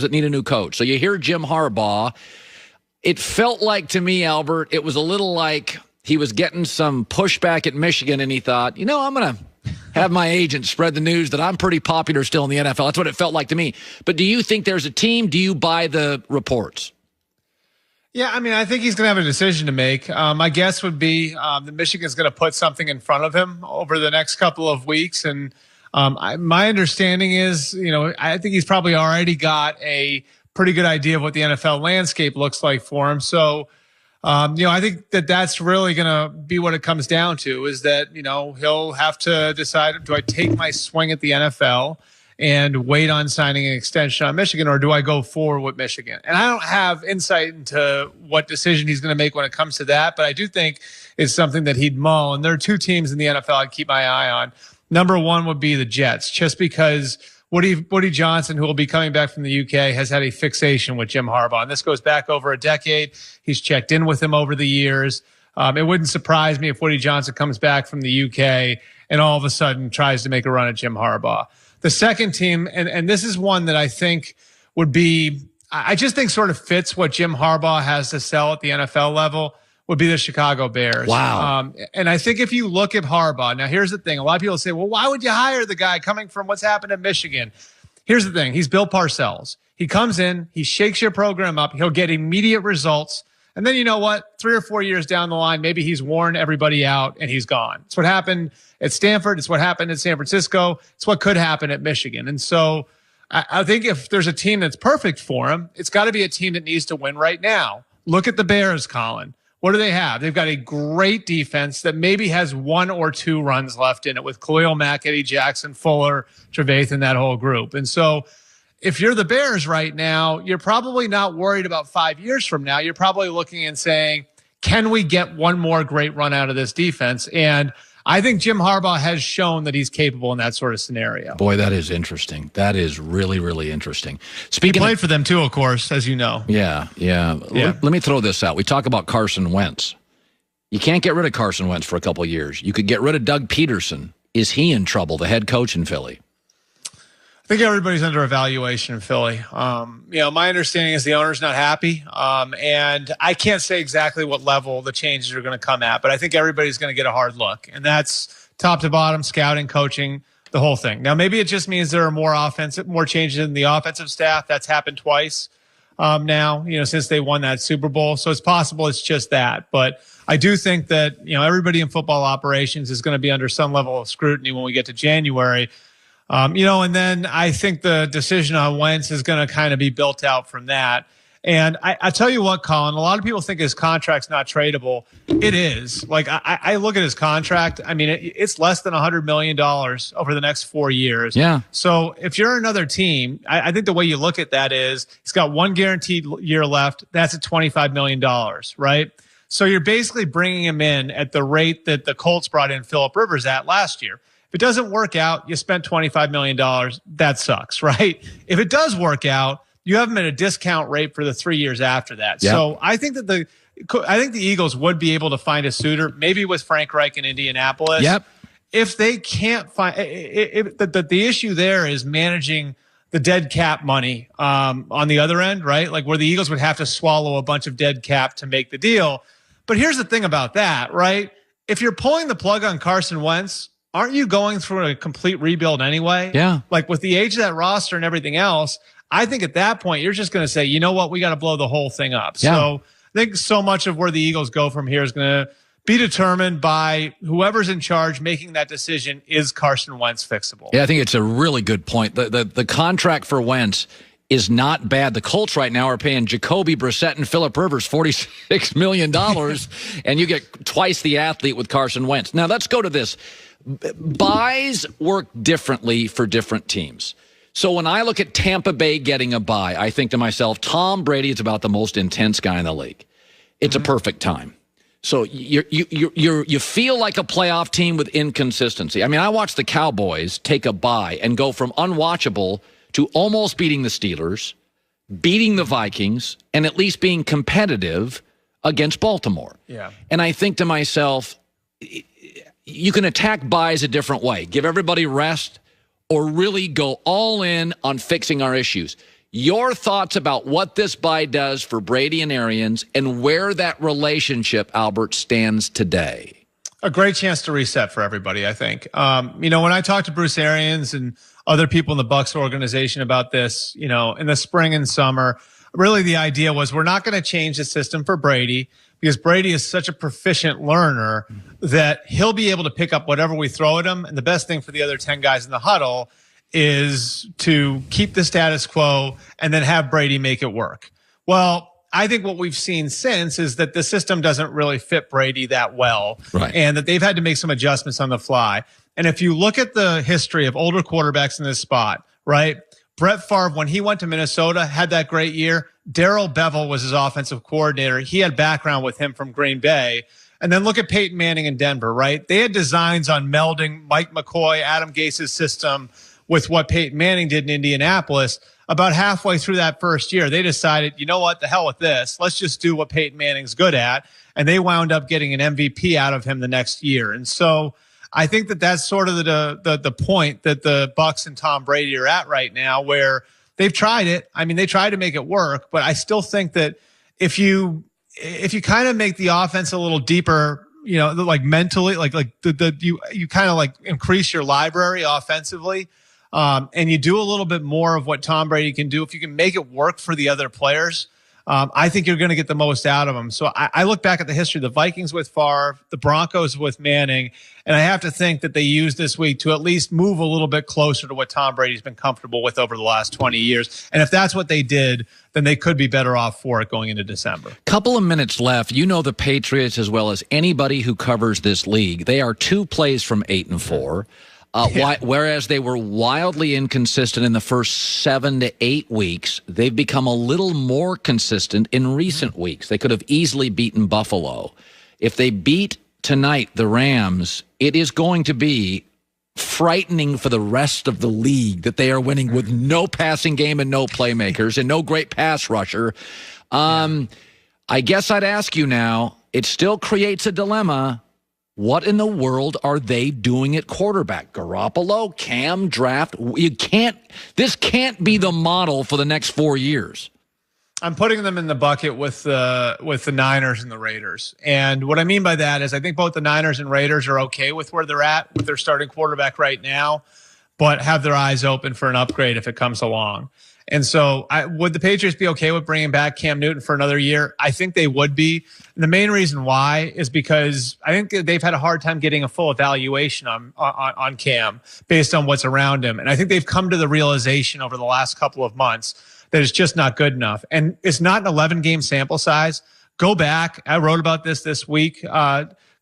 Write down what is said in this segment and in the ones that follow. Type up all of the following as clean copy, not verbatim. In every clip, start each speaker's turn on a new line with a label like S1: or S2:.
S1: that need a new coach. So you hear Jim Harbaugh. It felt like to me, Albert, it was a little like he was getting some pushback at Michigan, and he thought, I'm going to have my agent spread the news that I'm pretty popular still in the NFL. That's what it felt like to me. But do you think there's a team? Do you buy the reports?
S2: Yeah, I think he's going to have a decision to make. My guess would be that Michigan's going to put something in front of him over the next couple of weeks. And my understanding is, I think he's probably already got a pretty good idea of what the NFL landscape looks like for him. So, I think that's really going to be what it comes down to, is that, he'll have to decide, do I take my swing at the NFL and wait on signing an extension on Michigan, or do I go forward with Michigan? And I don't have insight into what decision he's going to make when it comes to that, but I do think it's something that he'd mull. And there are two teams in the NFL I'd keep my eye on. Number one would be the Jets, just because Woody Johnson, who will be coming back from the UK, has had a fixation with Jim Harbaugh. And this goes back over a decade. He's checked in with him over the years. It wouldn't surprise me if Woody Johnson comes back from the UK and all of a sudden tries to make a run at Jim Harbaugh. The second team, and this is one that I think would be, I just think sort of fits what Jim Harbaugh has to sell at the NFL level, would be the Chicago Bears.
S1: Wow.
S2: And I think if you look at Harbaugh, now here's the thing. A lot of people say, well, why would you hire the guy coming from what's happened in Michigan? Here's the thing. He's Bill Parcells. He comes in, he shakes your program up, he'll get immediate results. And then you know what? 3 or 4 years down the line, maybe he's worn everybody out and he's gone. It's what happened at Stanford. It's what happened at San Francisco. It's what could happen at Michigan. And so I think if there's a team that's perfect for him, it's got to be a team that needs to win right now. Look at the Bears, Colin. What do they have? They've got a great defense that maybe has 1 or 2 runs left in it with Khalil Mack, Eddie Jackson, Fuller, Trevathan, that whole group. And so if you're the Bears right now, you're probably not worried about 5 years from now. You're probably looking and saying, can we get one more great run out of this defense? And I think Jim Harbaugh has shown that he's capable in that sort of scenario.
S1: Boy, that is interesting. That is really, really interesting.
S2: He played for them too, of course, as you know.
S1: Yeah. Let me throw this out. We talk about Carson Wentz. You can't get rid of Carson Wentz for a couple of years. You could get rid of Doug Peterson. Is he in trouble, the head coach in Philly?
S2: I think everybody's under evaluation in Philly. My understanding is the owner's not happy. And I can't say exactly what level the changes are going to come at, but I think everybody's going to get a hard look. And that's top to bottom, scouting, coaching, the whole thing. Now, maybe it just means there are more changes in the offensive staff. That's happened twice now, since they won that Super Bowl. So it's possible it's just that. But I do think that, everybody in football operations is going to be under some level of scrutiny when we get to January. And then I think the decision on Wentz is going to kind of be built out from that. And I tell you what, Colin, a lot of people think his contract's not tradable. It is. Like, I look at his contract. I mean, it's less than $100 million over the next 4 years.
S1: Yeah.
S2: So if you're another team, I think the way you look at that is he's got one guaranteed year left. That's at $25 million, right? So you're basically bringing him in at the rate that the Colts brought in Phillip Rivers at last year. If it doesn't work out, you spent $25 million. That sucks, right? If it does work out, you have them at a discount rate for the 3 years after that. Yep. So I think that the Eagles would be able to find a suitor, maybe with Frank Reich in Indianapolis.
S1: Yep.
S2: If they can't find, the issue there is managing the dead cap money on the other end, right? Like where the Eagles would have to swallow a bunch of dead cap to make the deal. But here's the thing about that, right? If you're pulling the plug on Carson Wentz, aren't you going through a complete rebuild anyway?
S1: Yeah.
S2: Like with the age of that roster and everything else, I think at that point, you're just going to say, you know what, we got to blow the whole thing up. Yeah. So I think so much of where the Eagles go from here is going to be determined by whoever's in charge making that decision. Is Carson Wentz fixable?
S1: Yeah, I think it's a really good point. The contract for Wentz is not bad. The Colts right now are paying Jacoby Brissett and Phillip Rivers $46 million, and you get twice the athlete with Carson Wentz. Now, let's go to this. Buys work differently for different teams. So when I look at Tampa Bay getting a bye, I think to myself, Tom Brady is about the most intense guy in the league. It's a perfect time. So you feel like a playoff team with inconsistency. I mean, I watched the Cowboys take a bye and go from unwatchable to almost beating the Steelers, beating the Vikings, and at least being competitive against Baltimore.
S2: Yeah.
S1: And I think to myself, you can attack buys a different way. Give everybody rest or really go all in on fixing our issues. Your thoughts about what this bye does for Brady and Arians and where that relationship, Albert, stands today.
S2: A great chance to reset for everybody, I think. When I talked to Bruce Arians and other people in the Bucs organization about this, in the spring and summer, really the idea was we're not going to change the system for Brady because Brady is such a proficient learner that he'll be able to pick up whatever we throw at him. And the best thing for the other 10 guys in the huddle is to keep the status quo and then have Brady make it work. Well, I think what we've seen since is that the system doesn't really fit Brady that well,
S1: right,
S2: and that they've had to make some adjustments on the fly. And if you look at the history of older quarterbacks in this spot, right, Brett Favre, when he went to Minnesota, had that great year. Darrell Bevell was his offensive coordinator. He had background with him from Green Bay. And then look at Peyton Manning in Denver, right? They had designs on melding Mike McCoy, Adam Gase's system with what Peyton Manning did in Indianapolis. About halfway through that first year, they decided, you know what, the hell with this. Let's just do what Peyton Manning's good at. And they wound up getting an MVP out of him the next year. And so I think that that's sort of the point that the Bucs and Tom Brady are at right now, where they've tried it. I mean, they tried to make it work, but I still think that if you kind of make the offense a little deeper, like mentally, you kind of like increase your library offensively, and you do a little bit more of what Tom Brady can do. If you can make it work for the other players, I think you're going to get the most out of them. So I look back at the history, the Vikings with Favre, the Broncos with Manning, and I have to think that they used this week to at least move a little bit closer to what Tom Brady's been comfortable with over the last 20 years. And if that's what they did, then they could be better off for it going into December.
S1: Couple of minutes left. You know the Patriots as well as anybody who covers this league. They are 2 plays from 8-4. Whereas they were wildly inconsistent in the first 7 to 8 weeks, they've become a little more consistent in recent weeks. They could have easily beaten Buffalo. If they beat tonight the Rams, it is going to be frightening for the rest of the league that they are winning with no passing game and no playmakers and no great pass rusher. I guess I'd ask you now, it still creates a dilemma. What in the world are they doing at quarterback? Garoppolo, Cam, draft? This can't be the model for the next 4 years.
S2: I'm putting them in the bucket with the Niners and the Raiders. And what I mean by that is I think both the Niners and Raiders are okay with where they're at with their starting quarterback right now, but have their eyes open for an upgrade if it comes along. And so would the Patriots be okay with bringing back Cam Newton for another year? I think they would be. And the main reason why is because I think they've had a hard time getting a full evaluation on Cam based on what's around him. And I think they've come to the realization over the last couple of months that it's just not good enough. And it's not an 11-game sample size. Go back. I wrote about this week,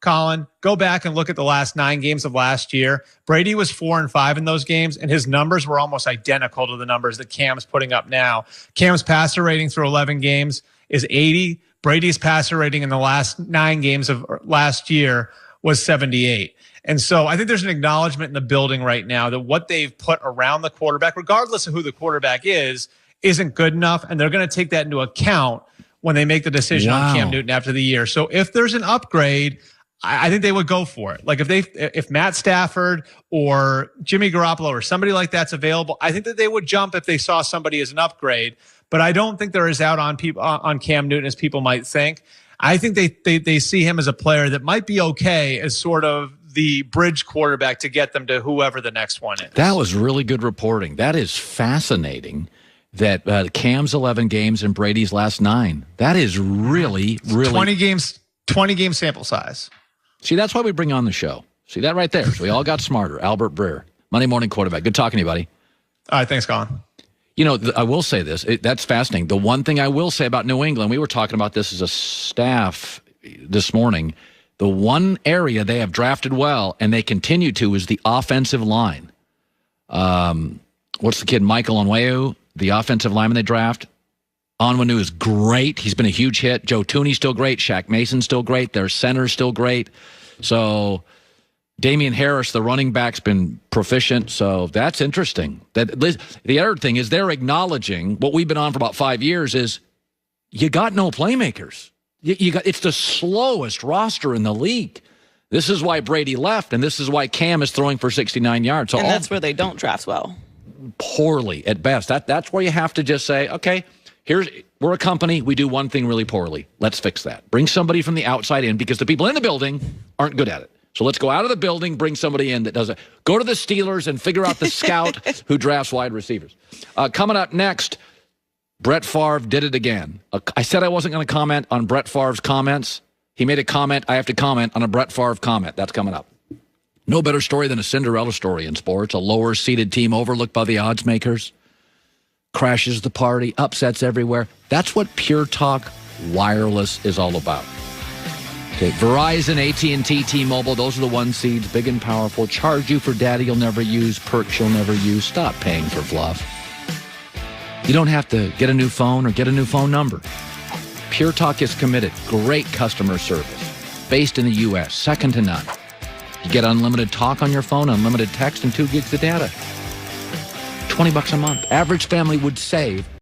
S2: Colin. Go back and look at the last 9 games of last year. Brady was 4-5 in those games, and his numbers were almost identical to the numbers that Cam's putting up now. Cam's passer rating through 11 games is 80. Brady's passer rating in the last 9 games of last year was 78. And so I think there's an acknowledgement in the building right now that what they've put around the quarterback, regardless of who the quarterback is, isn't good enough, and they're going to take that into account when they make the decision on Cam Newton after the year. So if there's an upgrade, I think they would go for it. Like if Matt Stafford or Jimmy Garoppolo or somebody like that's available, I think that they would jump if they saw somebody as an upgrade. But I don't think they're as out on Cam Newton as people might think. I think they see him as a player that might be okay as sort of the bridge quarterback to get them to whoever the next one is.
S1: That was really good reporting. That is fascinating. That Cam's 11 games and Brady's last 9. That is really
S2: 20 game sample size.
S1: See, that's why we bring on the show. See that right there. So we all got smarter. Albert Breer, Monday Morning Quarterback. Good talking to you, buddy.
S2: All right, thanks, Colin.
S1: I will say this. That's fascinating. The one thing I will say about New England, we were talking about this as a staff this morning. The one area they have drafted well, and they continue to, is the offensive line. What's the kid, Michael Onwenu, the offensive lineman they draft? Onwenu is great. He's been a huge hit. Joe Tooney's still great. Shaq Mason's still great. Their center's still great. So Damian Harris, the running back's been proficient. So that's interesting. The other thing is they're acknowledging what we've been on for about 5 years is you got no playmakers. It's the slowest roster in the league. This is why Brady left, and this is why Cam is throwing for 69 yards. So
S3: and that's where they don't draft well.
S1: poorly at best. That's where you have to just say, okay, we're a company. We do one thing really poorly. Let's fix that. Bring somebody from the outside in because the people in the building aren't good at it. So let's go out of the building, bring somebody in that does it. Go to the Steelers and figure out the scout who drafts wide receivers. Coming up next, Brett Favre did it again. I said I wasn't going to comment on Brett Favre's comments. He made a comment. I have to comment on a Brett Favre comment. That's coming up. No better story than a Cinderella story in sports. A lower-seeded team overlooked by the odds makers. Crashes the party, upsets everywhere. That's what Pure Talk Wireless is all about. Okay, Verizon, AT&T, T-Mobile, those are the one seeds, big and powerful. Charge you for data you'll never use, perks you'll never use. Stop paying for fluff. You don't have to get a new phone or get a new phone number. Pure Talk is committed. Great customer service. Based in the U.S., second to none. You get unlimited talk on your phone, unlimited text, and 2 gigs of data. $20 a month. Average family would save